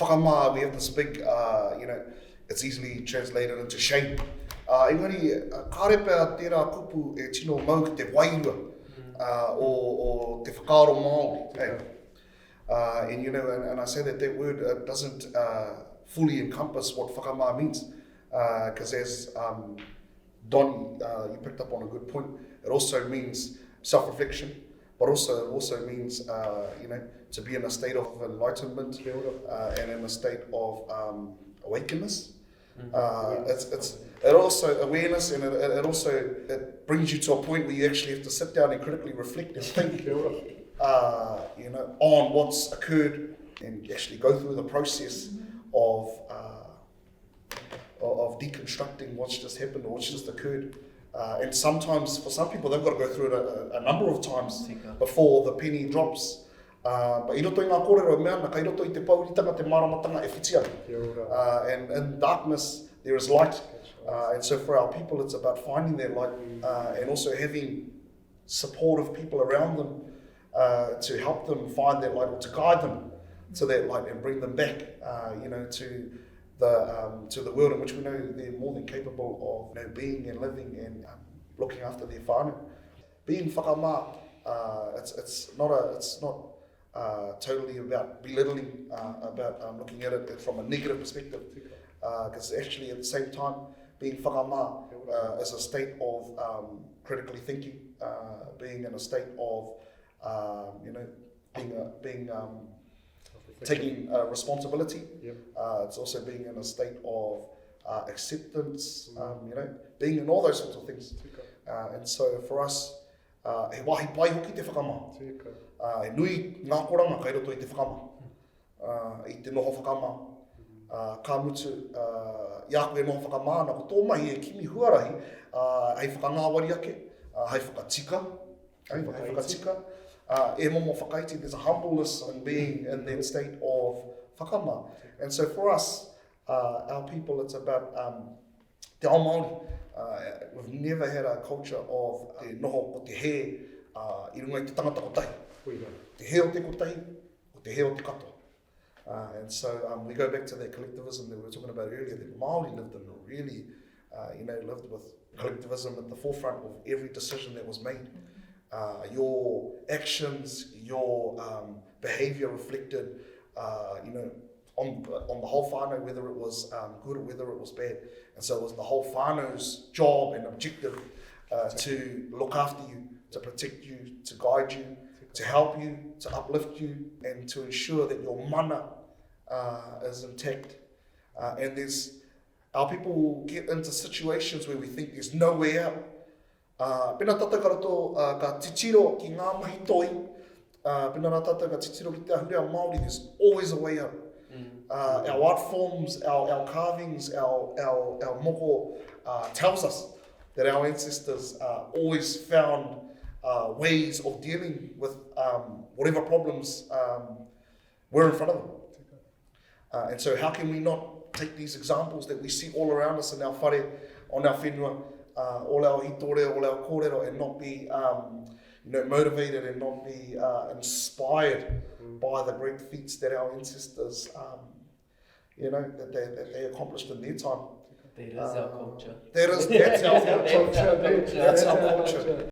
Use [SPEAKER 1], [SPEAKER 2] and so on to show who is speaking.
[SPEAKER 1] whakamā, we have this big, it's easily translated into shame. Engari, kārepa tērā kupu e tino mau ki te wairua, o te whakaaro Māori. Hey? And I say that word doesn't fully encompass what whakamā means, because as Donnie, you picked up on a good point, it also means self-reflection, but it also means, to be in a state of enlightenment and in a state of awakeness. It also awareness, and it brings you to a point where you actually have to sit down and critically reflect and think, on what's occurred, and actually go through the process of deconstructing what's just happened or what's just occurred. And sometimes, for some people, they've got to go through it a number of times before the penny drops. But I roto I ngā kōrero mea, na kai roto I te pauritanga, te maramatanga e whitianga. And in darkness, there is light. And so for our people, it's about finding their light and also having supportive people around them to help them find their light, or to guide them to that light and bring them back, to the world in which we know they're more than capable of being and living and looking after their whānau. Being whakamā, it's not totally about belittling, about looking at it from a negative perspective, because actually at the same time, being whakamā is a state of critically thinking, being in a state of taking responsibility. It's also being in a state of acceptance, being in all those sorts of things. And so for us, he wahi pai hoki te whakamā. E nui ngā koranga kai roto I te whakamā, I te noho whakamā. Ka mutu, ia koe noho whakamā, na ko tō mahi e kimi huarahi, hei whakangāwari ake, hei whakatika, e momo whakaiti, there's a humbleness in being in that state of whakamā. And so for us, our people, it's about te ao Māori. We've never had a culture of te noho o te he, I runga I te tangata kotahi. Te he o te kotahi, o te he o te katoa. And so we go back to that collectivism that we were talking about earlier, that Māori lived in, really, lived with collectivism at the forefront of every decision that was made. Your actions, your behaviour reflected, on the whole whānau, whether it was good or whether it was bad. And so it was the whole whānau's job and objective to look after you, to protect you, to guide you, to help you, to uplift you, and to ensure that your mana is intact. And our people will get into situations where we think there's no way out. Pena tata karato ka titiro ki ngā mahi toi, pena rā tata ka titiro ki te ahurea Māori, there's always a way out. Our art forms, our carvings, our moko tells us that our ancestors always found ways of dealing with whatever problems were in front of them. And so how can we not take these examples that we see all around us in our whare, on our whenua, all our hitore, all our kōrero, and not be motivated and not be inspired by the great feats that our ancestors, that they accomplished in their time.
[SPEAKER 2] That is our culture.
[SPEAKER 1] That's our culture. That's our culture.